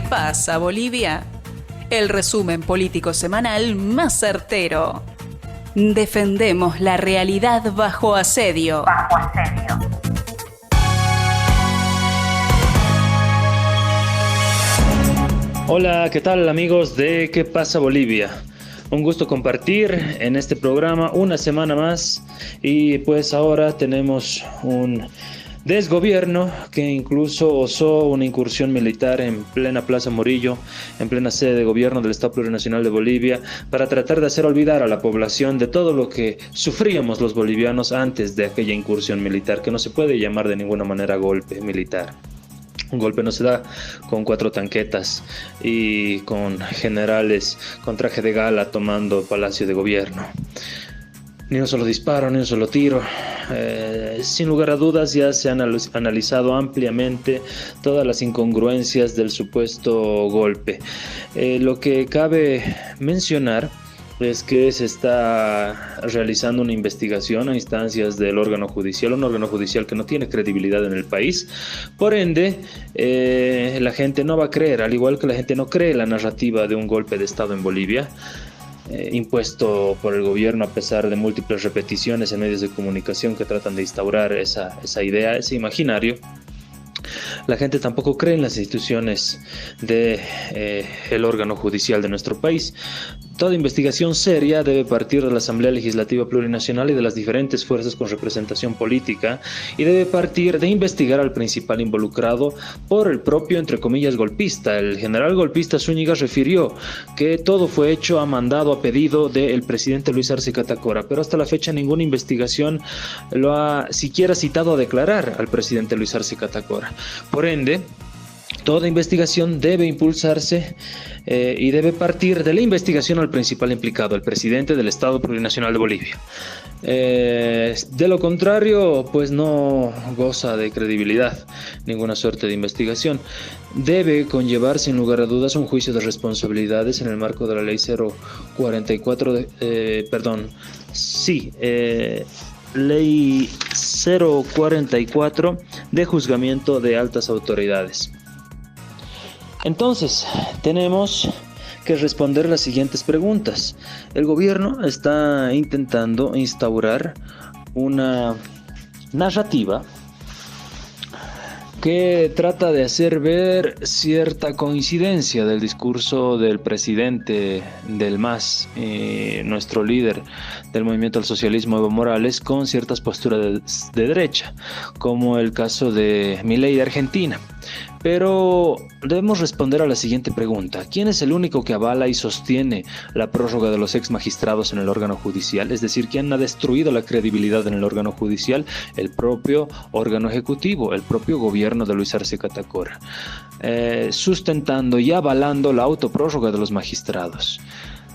pasa, Bolivia? El resumen político semanal más certero. Defendemos la realidad bajo asedio. Hola, ¿qué tal amigos de ¿Qué pasa Bolivia? Un gusto compartir en este programa una semana más y pues ahora tenemos un desgobierno que incluso osó una incursión militar en plena Plaza Morillo, en plena sede de gobierno del Estado Plurinacional de Bolivia, para tratar de hacer olvidar a la población de todo lo que sufríamos los bolivianos antes de aquella incursión militar, que no se puede llamar de ninguna manera golpe militar. Un golpe no se da con 4 tanquetas y con generales con traje de gala tomando Palacio de Gobierno. Ni un solo disparo, ni un solo tiro. Sin lugar a dudas ya se han analizado ampliamente todas las incongruencias del supuesto golpe. Lo que cabe mencionar es que se está realizando una investigación a instancias del órgano judicial, un órgano judicial que no tiene credibilidad en el país. Por ende, la gente no va a creer, al igual que la gente no cree la narrativa de un golpe de Estado en Bolivia, impuesto por el gobierno a pesar de múltiples repeticiones en medios de comunicación que tratan de instaurar esa idea, ese imaginario. La gente tampoco cree en las instituciones del órgano judicial de nuestro país. Toda investigación seria debe partir de la Asamblea Legislativa Plurinacional y de las diferentes fuerzas con representación política, y debe partir de investigar al principal involucrado por el propio, entre comillas, golpista. El general golpista Zúñiga refirió que todo fue hecho a mandado, a pedido del presidente Luis Arce Catacora, pero hasta la fecha ninguna investigación lo ha siquiera citado a declarar al presidente Luis Arce Catacora. Por ende, toda investigación debe impulsarse y debe partir de la investigación al principal implicado, el presidente del Estado Plurinacional de Bolivia. De lo contrario, pues no goza de credibilidad ninguna suerte de investigación. Debe conllevar sin lugar a dudas un juicio de responsabilidades en el marco de la ley 044 ley 044 de juzgamiento de altas autoridades. Entonces, tenemos que responder las siguientes preguntas. El gobierno está intentando instaurar una narrativa que trata de hacer ver cierta coincidencia del discurso del presidente del MAS, nuestro líder del movimiento al socialismo, Evo Morales, con ciertas posturas de derecha, como el caso de Milei de Argentina. Pero debemos responder a la siguiente pregunta: ¿quién es el único que avala y sostiene la prórroga de los ex magistrados en el órgano judicial? Es decir, ¿quién ha destruido la credibilidad en el órgano judicial? El propio órgano ejecutivo, el propio gobierno de Luis Arce Catacora, sustentando y avalando la autoprórroga de los magistrados.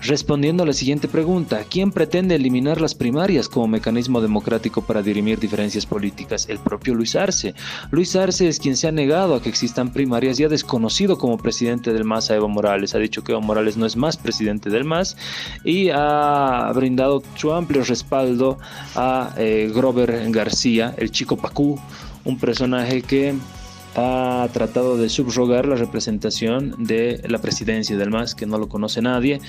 Respondiendo a la siguiente pregunta: ¿quién pretende eliminar las primarias como mecanismo democrático para dirimir diferencias políticas? El propio Luis Arce. Luis Arce es quien se ha negado a que existan primarias y ha desconocido como presidente del MAS a Evo Morales. Ha dicho que Evo Morales no es más presidente del MAS y ha brindado su amplio respaldo a Grover García, el Chico Pacú, un personaje que ha tratado de subrogar la representación de la presidencia del MAS, que no lo conoce nadie,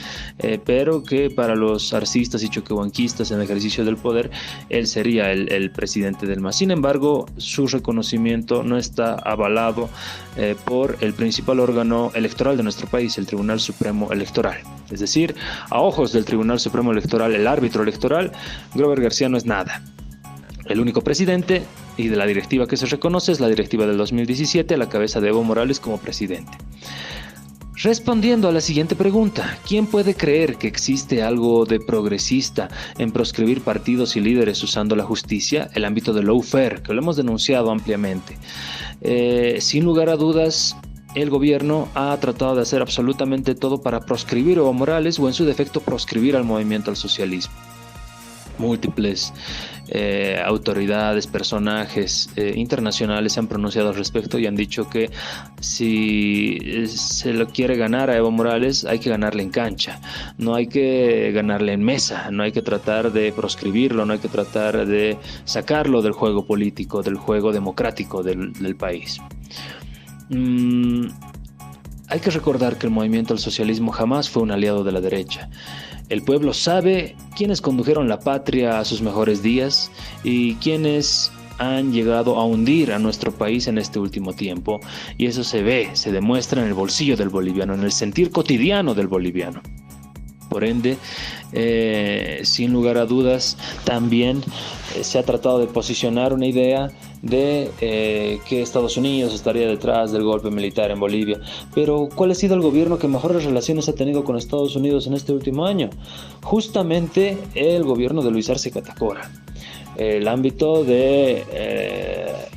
pero que para los arcistas y choquehuanquistas en el ejercicio del poder, él sería el presidente del MAS. Sin embargo, su reconocimiento no está avalado por el principal órgano electoral de nuestro país, el Tribunal Supremo Electoral. Es decir, a ojos del Tribunal Supremo Electoral, el árbitro electoral, Grover García no es nada. El único presidente y de la directiva que se reconoce es la directiva del 2017 a la cabeza de Evo Morales como presidente. Respondiendo a la siguiente pregunta: ¿quién puede creer que existe algo de progresista en proscribir partidos y líderes usando la justicia, el ámbito de lawfare, que lo hemos denunciado ampliamente? Sin lugar a dudas, el gobierno ha tratado de hacer absolutamente todo para proscribir a Evo Morales o en su defecto proscribir al movimiento al socialismo. Múltiples autoridades, personajes internacionales se han pronunciado al respecto y han dicho que si se lo quiere ganar a Evo Morales hay que ganarle en cancha, no hay que ganarle en mesa, no hay que tratar de proscribirlo, no hay que tratar de sacarlo del juego político, del juego democrático del país. Hay que recordar que el movimiento al socialismo jamás fue un aliado de la derecha. El pueblo sabe quiénes condujeron la patria a sus mejores días y quiénes han llegado a hundir a nuestro país en este último tiempo, y eso se ve, se demuestra en el bolsillo del boliviano, en el sentir cotidiano del boliviano. Por ende, sin lugar a dudas, también se ha tratado de posicionar una idea de que Estados Unidos estaría detrás del golpe militar en Bolivia. Pero ¿cuál ha sido el gobierno que mejores relaciones ha tenido con Estados Unidos en este último año? Justamente el gobierno de Luis Arce Catacora. El ámbito de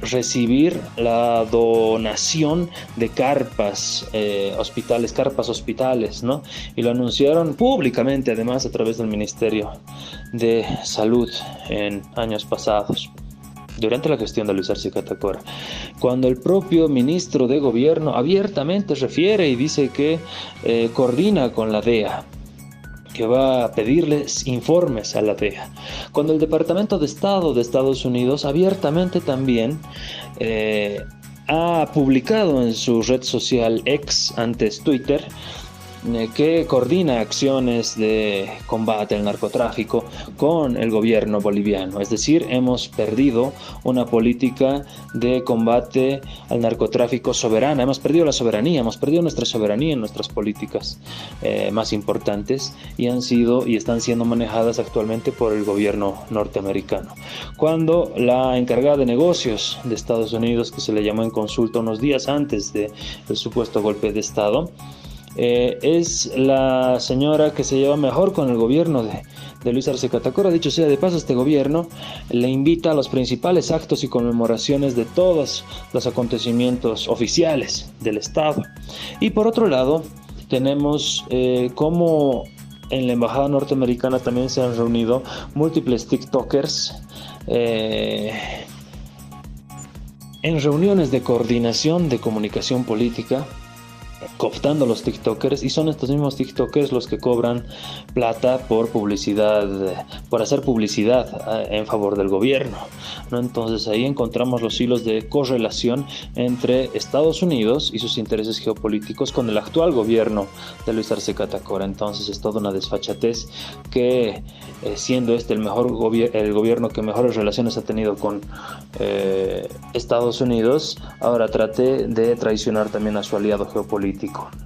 recibir la donación de carpas hospitales, ¿no? Y lo anunciaron públicamente, además, a través del Ministerio de Salud en años pasados, durante la gestión de Luis Arce Catacora, cuando el propio ministro de Gobierno abiertamente refiere y dice que coordina con la DEA, que va a pedirles informes a la DEA, cuando el Departamento de Estado de Estados Unidos abiertamente también ha publicado en su red social X, antes Twitter, que coordina acciones de combate al narcotráfico con el gobierno boliviano. Es decir, hemos perdido una política de combate al narcotráfico soberana, hemos perdido la soberanía, hemos perdido nuestra soberanía en nuestras políticas más importantes, y han sido y están siendo manejadas actualmente por el gobierno norteamericano. Cuando la encargada de negocios de Estados Unidos, que se le llamó en consulta unos días antes del supuesto golpe de Estado, es la señora que se lleva mejor con el gobierno de Luis Arce Catacora. Dicho sea de paso, este gobierno le invita a los principales actos y conmemoraciones de todos los acontecimientos oficiales del Estado. Y por otro lado, tenemos cómo en la embajada norteamericana también se han reunido múltiples TikTokers en reuniones de coordinación de comunicación política, cooptando a los TikTokers, y son estos mismos TikTokers los que cobran plata por publicidad, por hacer publicidad en favor del gobierno, ¿no? Entonces ahí encontramos los hilos de correlación entre Estados Unidos y sus intereses geopolíticos con el actual gobierno de Luis Arce Catacora. Entonces es toda una desfachatez que, siendo este el gobierno que mejores relaciones ha tenido con Estados Unidos, ahora trate de traicionar también a su aliado geopolítico,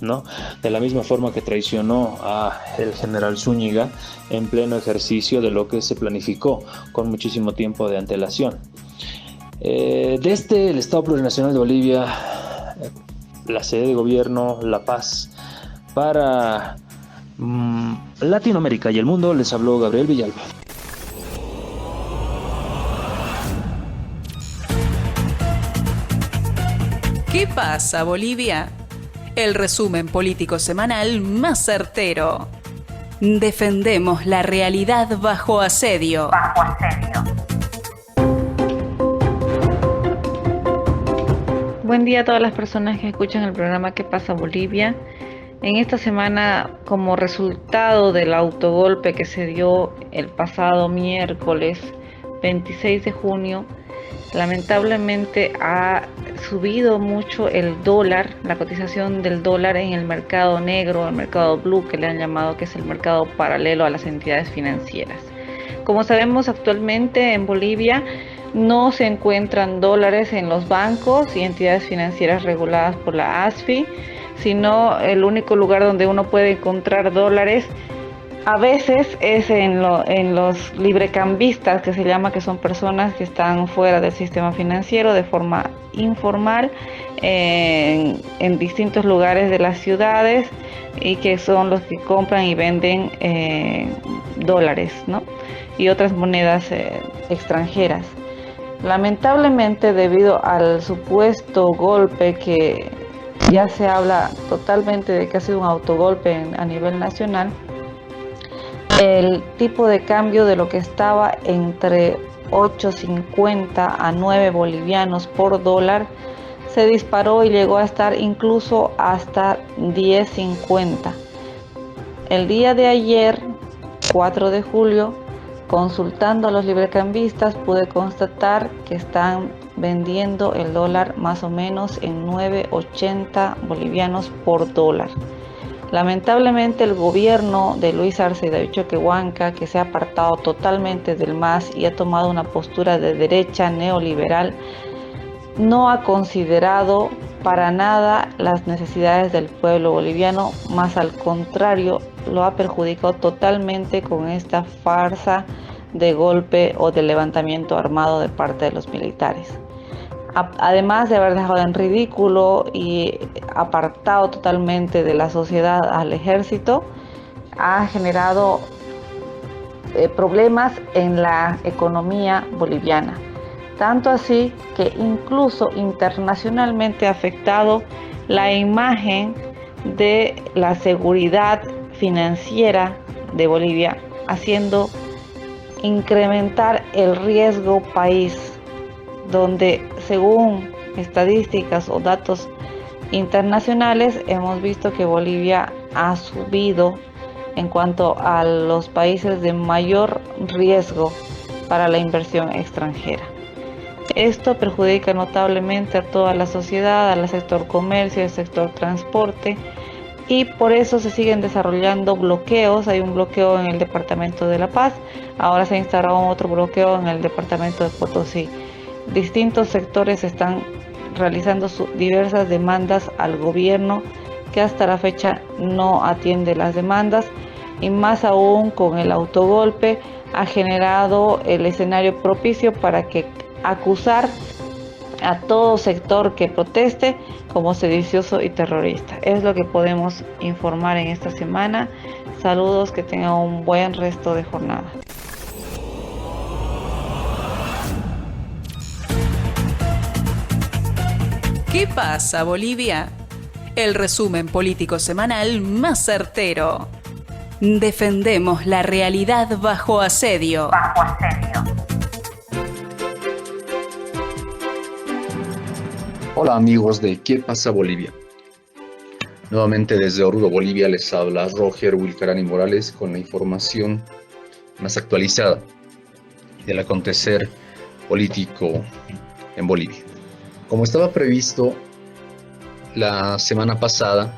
¿no? De la misma forma que traicionó a el general Zúñiga en pleno ejercicio de lo que se planificó con muchísimo tiempo de antelación. Desde el Estado Plurinacional de Bolivia, la sede de gobierno La Paz para Latinoamérica y el mundo, les habló Gabriel Villalba. ¿Qué pasa, Bolivia? El resumen político semanal más certero. Defendemos la realidad bajo asedio. Buen día a todas las personas que escuchan el programa ¿Qué pasa, Bolivia? En esta semana, como resultado del autogolpe que se dio el pasado miércoles 26 de junio, lamentablemente ha subido mucho el dólar, la cotización del dólar en el mercado negro, el mercado blue que le han llamado, que es el mercado paralelo a las entidades financieras. Como sabemos, actualmente en Bolivia no se encuentran dólares en los bancos y entidades financieras reguladas por la ASFI, sino el único lugar donde uno puede encontrar dólares a veces es en los librecambistas, que se llama, que son personas que están fuera del sistema financiero de forma informal en distintos lugares de las ciudades, y que son los que compran y venden dólares, ¿no? Y otras monedas extranjeras. Lamentablemente, debido al supuesto golpe, que ya se habla totalmente de que ha sido un autogolpe a nivel nacional, el tipo de cambio de lo que estaba entre 8.50 a 9 bolivianos por dólar se disparó y llegó a estar incluso hasta 10.50. El día de ayer, 4 de julio, consultando a los librecambistas, pude constatar que están vendiendo el dólar más o menos en 9.80 bolivianos por dólar. Lamentablemente el gobierno de Luis Arce y David Choquehuanca, que se ha apartado totalmente del MAS y ha tomado una postura de derecha neoliberal, no ha considerado para nada las necesidades del pueblo boliviano, más al contrario, lo ha perjudicado totalmente con esta farsa de golpe o de levantamiento armado de parte de los militares. Además de haber dejado en ridículo y apartado totalmente de la sociedad al ejército, ha generado problemas en la economía boliviana. Tanto así que incluso internacionalmente ha afectado la imagen de la seguridad financiera de Bolivia, haciendo incrementar el riesgo país, donde según estadísticas o datos internacionales hemos visto que Bolivia ha subido en cuanto a los países de mayor riesgo para la inversión extranjera. Esto perjudica notablemente a toda la sociedad, al sector comercio, al sector transporte, y por eso se siguen desarrollando bloqueos. Hay un bloqueo en el departamento de La Paz, ahora se ha instalado otro bloqueo en el departamento de Potosí. Distintos sectores están realizando diversas demandas al gobierno, que hasta la fecha no atiende las demandas, y más aún con el autogolpe ha generado el escenario propicio para que acusar a todo sector que proteste como sedicioso y terrorista. Es lo que podemos informar en esta semana. Saludos, que tengan un buen resto de jornada. ¿Qué pasa, Bolivia? El resumen político semanal más certero. Defendemos la realidad bajo asedio. Hola amigos de ¿Qué pasa Bolivia? Nuevamente desde Oruro, Bolivia, les habla Roger Wilcarani Morales con la información más actualizada del acontecer político en Bolivia. Como estaba previsto la semana pasada,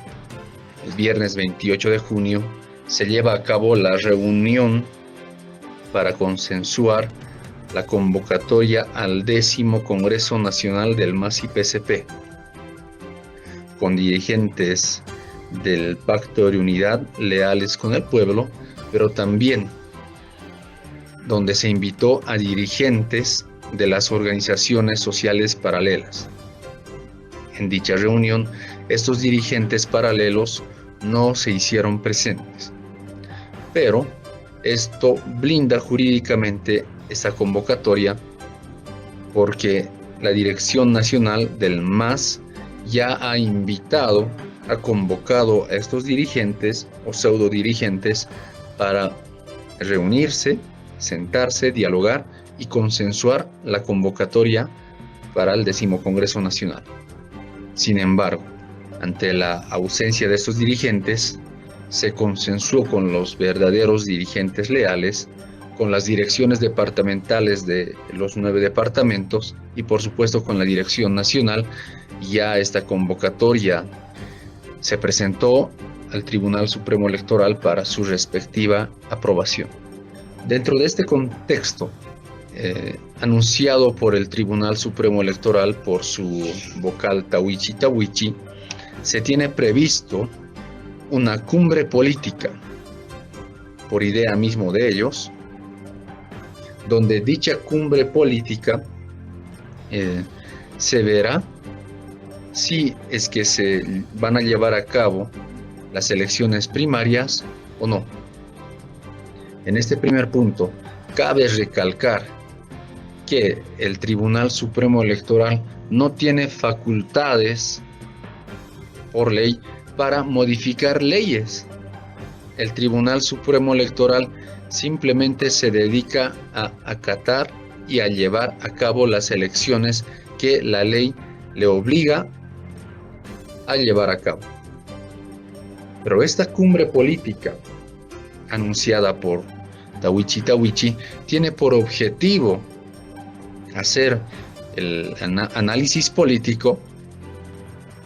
el viernes 28 de junio, se lleva a cabo la reunión para consensuar la convocatoria al 10º Congreso Nacional del MAS y PSP, con dirigentes del Pacto de Unidad leales con el pueblo, pero también donde se invitó a dirigentes de las organizaciones sociales paralelas. En dicha reunión, estos dirigentes paralelos no se hicieron presentes, pero esto blinda jurídicamente esta convocatoria, porque la Dirección Nacional del MAS ya ha convocado a estos dirigentes o pseudo dirigentes para reunirse, sentarse, dialogar y consensuar la convocatoria para el 10º Congreso Nacional. Sin embargo, ante la ausencia de estos dirigentes, se consensuó con los verdaderos dirigentes leales, con las direcciones departamentales de los 9 departamentos y por supuesto con la Dirección Nacional. Ya esta convocatoria se presentó al Tribunal Supremo Electoral para su respectiva aprobación. Dentro de este contexto, anunciado por el Tribunal Supremo Electoral por su vocal Tawichi, se tiene previsto una cumbre política, por idea mismo de ellos, donde dicha cumbre política se verá si es que se van a llevar a cabo las elecciones primarias o no. En este primer punto, cabe recalcar que el Tribunal Supremo Electoral no tiene facultades por ley para modificar leyes. El Tribunal Supremo Electoral simplemente se dedica a acatar y a llevar a cabo las elecciones que la ley le obliga a llevar a cabo. Pero esta cumbre política anunciada por Tawichi tiene por objetivo hacer el análisis político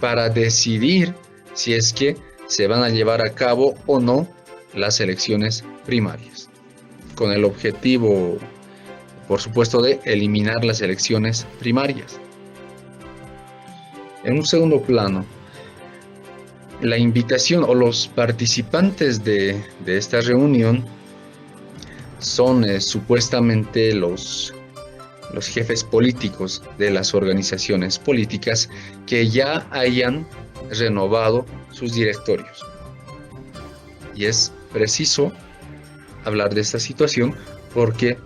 para decidir si es que se van a llevar a cabo o no las elecciones primarias, con el objetivo, por supuesto, de eliminar las elecciones primarias. En un segundo plano, la invitación o los participantes de esta reunión son supuestamente los jefes políticos de las organizaciones políticas que ya hayan renovado sus directorios. Y es preciso hablar de esta situación porque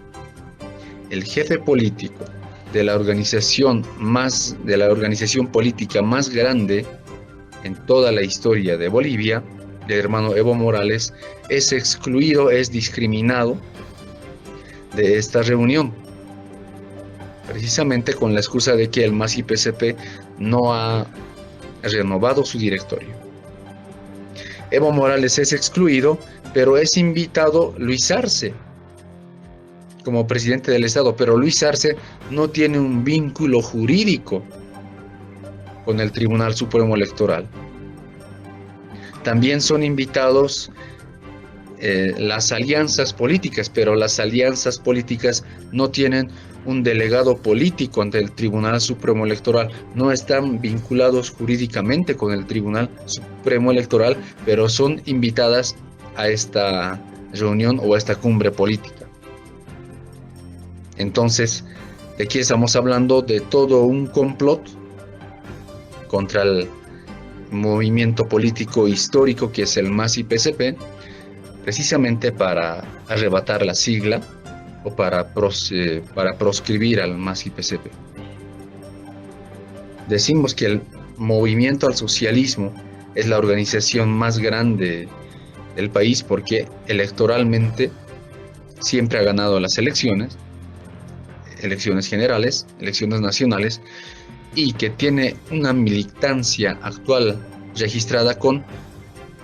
el jefe político de la organización política más grande en toda la historia de Bolivia, el hermano Evo Morales, es excluido, es discriminado de esta reunión, precisamente con la excusa de que el MAS-IPCP no ha renovado su directorio. Evo Morales es excluido, pero es invitado Luis Arce como presidente del Estado, pero Luis Arce no tiene un vínculo jurídico con el Tribunal Supremo Electoral. También son invitados las alianzas políticas, pero las alianzas políticas no tienen un delegado político ante el Tribunal Supremo Electoral, no están vinculados jurídicamente con el Tribunal Supremo Electoral, pero son invitadas a esta reunión o a esta cumbre política. Entonces, de aquí estamos hablando de todo un complot contra el movimiento político histórico que es el MAS-IPCP, precisamente para arrebatar la sigla o para proscribir al MAS-IPCP. Decimos que el movimiento al socialismo es la organización más grande del país porque electoralmente siempre ha ganado las elecciones generales, elecciones nacionales, y que tiene una militancia actual registrada con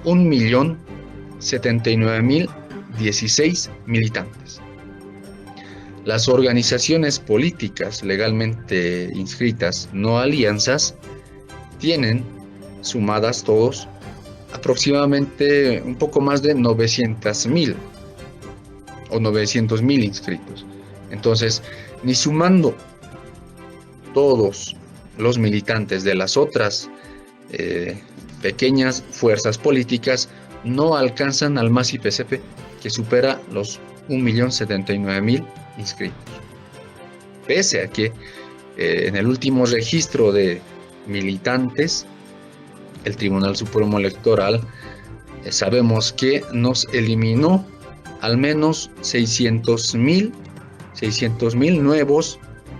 1.079.016 militantes. Las organizaciones políticas legalmente inscritas, no alianzas, tienen sumadas todos aproximadamente un poco más de 900.000 o 900.000 inscritos. Entonces, ni sumando todos los militantes de las otras pequeñas fuerzas políticas, no alcanzan al MAS-IPCP, que supera los 1.079.000 inscritos. Pese a que en el último registro de militantes, el Tribunal Supremo Electoral, sabemos que nos eliminó al menos 600.000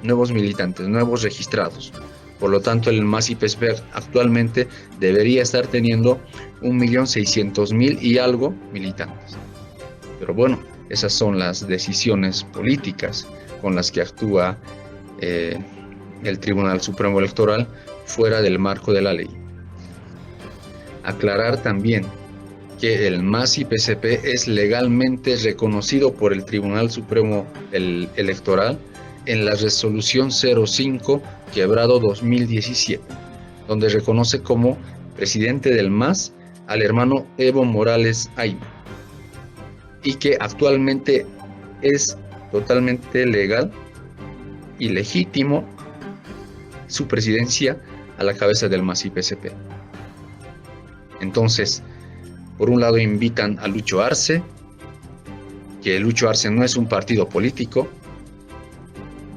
nuevos militantes, nuevos registrados. Por lo tanto, el MAS-IPCP actualmente debería estar teniendo 1.600.000 y algo militantes. Pero bueno, esas son las decisiones políticas con las que actúa el Tribunal Supremo Electoral fuera del marco de la ley. Aclarar también que el MAS-IPCP es legalmente reconocido por el Tribunal Supremo Electoral en la resolución 05/2017, donde reconoce como presidente del MAS al hermano Evo Morales Ayma, y que actualmente es totalmente legal y legítimo su presidencia a la cabeza del MAS-IPCP. Entonces, por un lado invitan a Lucho Arce, que Lucho Arce no es un partido político.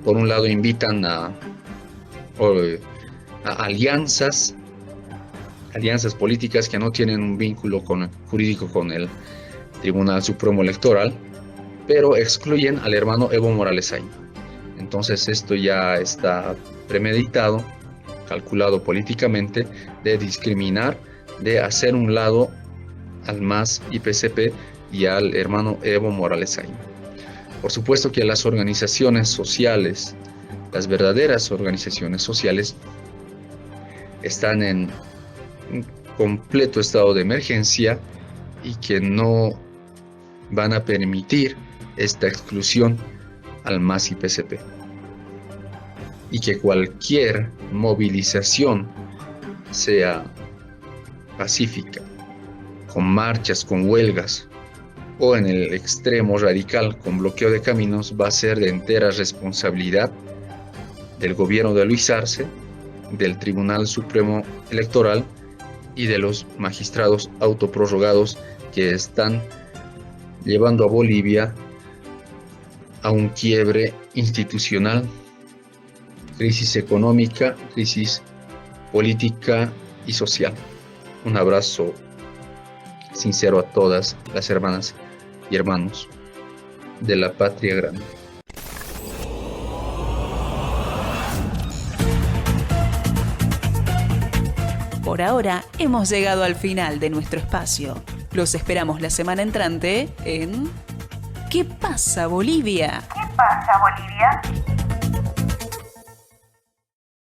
Por un lado invitan a alianzas políticas que no tienen un vínculo jurídico con el Tribunal Supremo Electoral, pero excluyen al hermano Evo Morales Ayma. Entonces esto ya está premeditado, calculado políticamente, de discriminar, de hacer un lado al MAS-IPCP y al hermano Evo Morales Ayma. Por supuesto que las organizaciones sociales, las verdaderas organizaciones sociales, están en un completo estado de emergencia y que no van a permitir esta exclusión al MAS-IPCP. y que cualquier movilización sea pacífica, con marchas, con huelgas, o en el extremo radical, con bloqueo de caminos, va a ser de entera responsabilidad del gobierno de Luis Arce, del Tribunal Supremo Electoral y de los magistrados autoprorrogados que están llevando a Bolivia a un quiebre institucional, crisis económica, crisis política y social. Un abrazo sincero a todas las hermanas y hermanos de la patria grande. Por ahora hemos llegado al final de nuestro espacio. Los esperamos la semana entrante en ¿Qué pasa, Bolivia? ¿Qué pasa, Bolivia?